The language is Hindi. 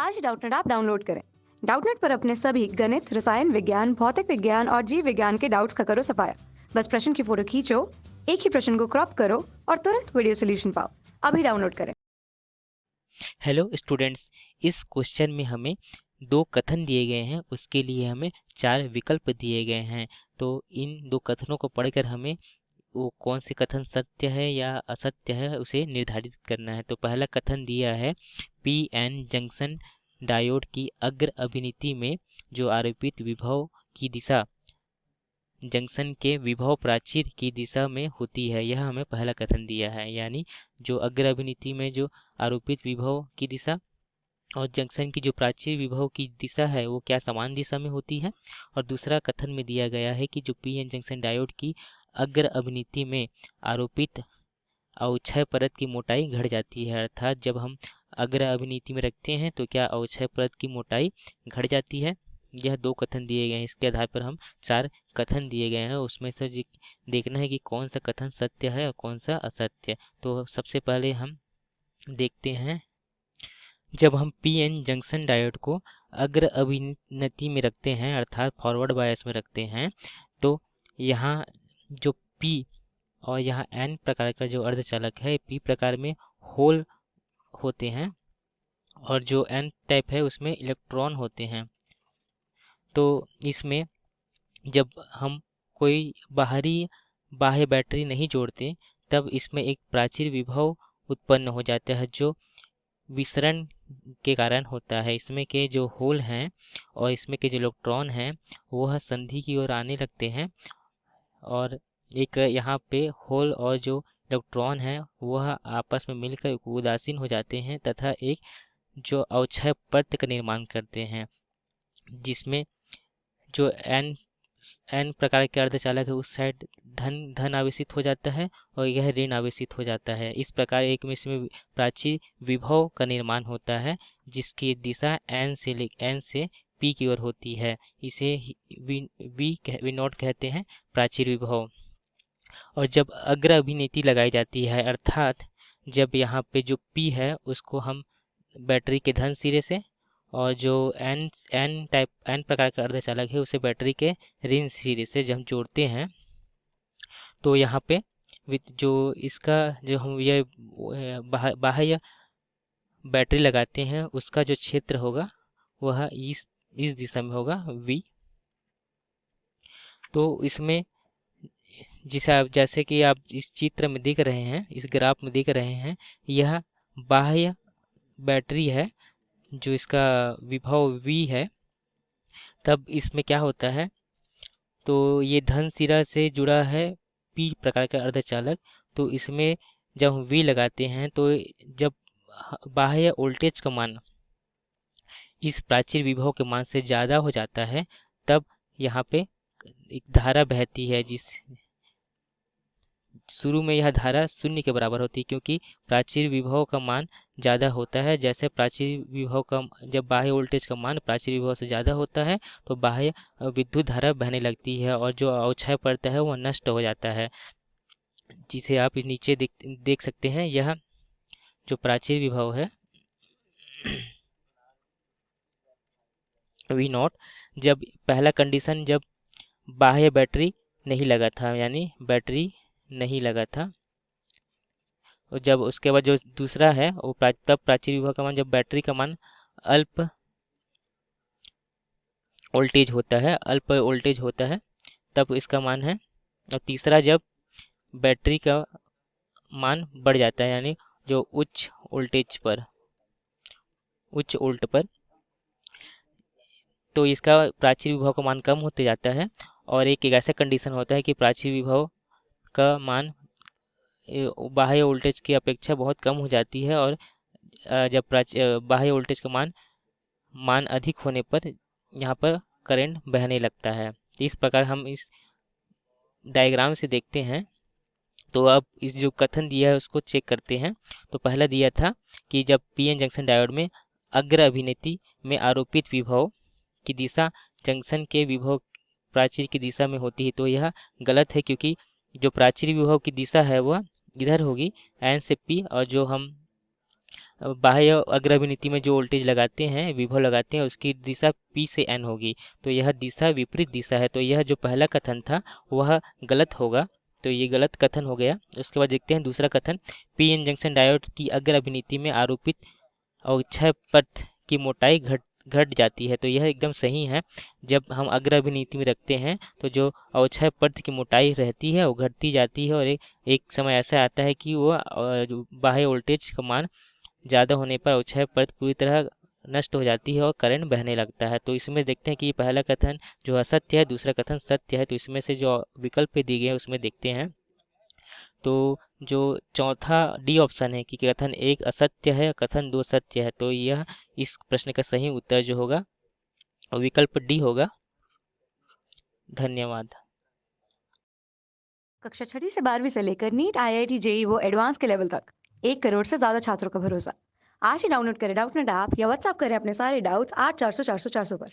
आज डाउटनेट ऐप डाउनलोड करें। डाउटनेट पर अपने सभी गणित, रसायन विज्ञान, भौतिक विज्ञान और जीव विज्ञान के डाउट्स का करो सफाया। बस प्रश्न की फोटो खींचो, एक ही प्रश्न को क्रॉप करो और तुरंत वीडियो सोल्यूशन पाओ। अभी डाउनलोड करें। हेलो स्टूडेंट्स, इस क्वेश्चन में हमें दो कथन दिए गए हैं, उसके लिए हमें चार विकल्प दिए गए हैं। तो इन दो कथनों को पढ़कर हमें वो कौन से कथन सत्य है या असत्य है उसे निर्धारित करना है। तो पहला कथन दिया है, पी एन जंक्शन डायोड की अग्र अभिनीति में जो आरोपित विभव की दिशा जंक्शन के विभव प्राचीर की दिशा में होती है। यह हमें पहला कथन दिया है, यानी जो अग्र अभिनीति में जो आरोपित विभव की दिशा और जंक्शन की जो प्राचीर विभव की दिशा है वो क्या समान दिशा में होती है। और दूसरा कथन में दिया गया है कि जो पी एन जंक्शन डायोड की अग्र अभिनीति में आरोपित अवक्षय परत की मोटाई घट जाती है, अर्थात जब हम अग्र अभिनीति में रखते हैं तो क्या अवक्षय परत की मोटाई घट जाती है। यह दो कथन दिए गए हैं, इसके आधार पर हम चार कथन दिए गए हैं, उसमें से देखना है कि कौन सा कथन सत्य है और कौन सा असत्य। तो सबसे पहले हम देखते हैं, जब हम पी एन जंक्शन डायोड को अग्र अभिनति में रखते हैं अर्थात फॉरवर्ड बायस में रखते हैं, तो यहाँ जो पी और यहाँ एन प्रकार का जो अर्धचालक है, पी प्रकार में होल होते हैं और जो एन टाइप है उसमें इलेक्ट्रॉन होते हैं। तो इसमें जब हम कोई बाह्य बैटरी नहीं जोड़ते तब इसमें एक प्राचीर विभव उत्पन्न हो जाता है जो विसरण के कारण होता है। इसमें के जो होल हैं और इसमें के जो इलेक्ट्रॉन हैं वह संधि की ओर आने लगते हैं और एक यहाँ पे होल और जो इलेक्ट्रॉन है वह आपस में मिलकर उदासीन हो जाते हैं तथा एक जो अवक्षय परत का निर्माण करते हैं, जिसमें जो एन प्रकार के अर्धचालक है उस साइड धन आवेशित हो जाता है और यह ऋण आवेशित हो जाता है। इस प्रकार एक में इसमें प्राचीर विभव का निर्माण होता है जिसकी दिशा एन से पी की ओर होती है। इसे वी नॉट कहते हैं, प्राचीर विभव। और जब अग्र अभिनेति लगाई जाती है अर्थात जब यहाँ पे जो पी है उसको हम बैटरी के धन सिरे से और जो एन प्रकार का अर्धचालक है उसे बैटरी के ऋण सिरे से जब हम जोड़ते हैं तो यहाँ पे जो इसका जो हम ये बाह्य बैटरी लगाते हैं उसका जो क्षेत्र होगा वह इस दिशा में होगा v। तो इसमें जिसे आप जैसे कि आप इस चित्र में देख रहे हैं, इस ग्राफ में देख रहे हैं, यह बाह्य बैटरी है जो इसका विभव v है। तब इसमें क्या होता है, तो ये धन सिरा से जुड़ा है p प्रकार का अर्धचालक। तो इसमें जब हम v लगाते हैं तो जब बाह्य वोल्टेज का मान इस प्राचीर विभव के मान से ज़्यादा हो जाता है तब यहाँ पे एक धारा बहती है, जिस शुरू में यह धारा शून्य के बराबर होती है क्योंकि प्राचीर विभव का मान ज़्यादा होता है। जैसे प्राचीर विभव का जब बाह्य वोल्टेज का मान प्राचीर विभव से ज़्यादा होता है तो बाह्य विद्युत धारा बहने लगती है और जो अवक्षय पड़ता है वह नष्ट हो जाता है, जिसे आप नीचे देख सकते हैं। यह जो प्राचीर विभव है वी नॉट, जब पहला कंडीशन जब बाह्य बैटरी नहीं लगा था, यानी बैटरी नहीं लगा था, और जब उसके बाद जो दूसरा है वो तब प्राचीर विभव का मान जब बैटरी का मान अल्प वोल्टेज होता है तब इसका मान है। और तीसरा जब बैटरी का मान बढ़ जाता है, यानी जो उच्च वोल्ट पर, तो इसका प्राचीर विभव का मान कम होते जाता है। और एक ऐसा कंडीशन होता है कि प्राचीर विभव का मान बाह्य वोल्टेज की अपेक्षा बहुत कम हो जाती है और जब बाह्य वोल्टेज का मान अधिक होने पर यहाँ पर करंट बहने लगता है। इस प्रकार हम इस डायग्राम से देखते हैं। तो अब इस जो कथन दिया है उसको चेक करते हैं। तो पहला दिया था कि जब पीएन जंक्शन डायोड में अग्र अभिनेति में आरोपित विभव की दिशा जंक्शन के विभव प्राचीर की दिशा में होती है, तो यह गलत है क्योंकि जो प्राचीर विभव की दिशा है वह इधर होगी एन से पी, और जो हम बाह्य अग्र अभिनीति में जो वोल्टेज लगाते हैं, विभव लगाते हैं, उसकी दिशा P से N होगी। तो यह दिशा विपरीत दिशा है, तो यह जो पहला कथन था वह गलत होगा। तो ये गलत कथन हो गया। उसके बाद देखते हैं दूसरा कथन, पीएन जंक्शन डायोड की अग्र अभिनीति में आरोपित अवक्षय पथ की मोटाई घट घट जाती है। तो यह एकदम सही है। जब हम अग्र अभिनीति में रखते हैं तो जो अवक्षय पथ की मोटाई रहती है वो घटती जाती है, और एक समय ऐसा आता है कि वो जो बाह्य वोल्टेज का मान ज़्यादा होने पर अवक्षय पथ पूरी तरह नष्ट हो जाती है और करंट बहने लगता है। तो इसमें देखते हैं कि पहला कथन जो असत्य है, दूसरा कथन सत्य है। तो इसमें से जो विकल्प दिए गए हैं उसमें देखते हैं। तो जो चौथा डी ऑप्शन है कि कथन 1 असत्य है, कथन 2 सत्य है, तो यह इस प्रश्न का सही उत्तर जो होगा विकल्प डी होगा। धन्यवाद। कक्षा 6वीं से 12वीं से लेकर नीट, आईआईटी, जेई वो एडवांस के लेवल तक 1 करोड़ से ज्यादा छात्रों का भरोसा। आज ही डाउनलोड करें डाउटनेट ऐप या व्हाट्सएप करें अपने सारे डाउट्स 8400 400 400 पर।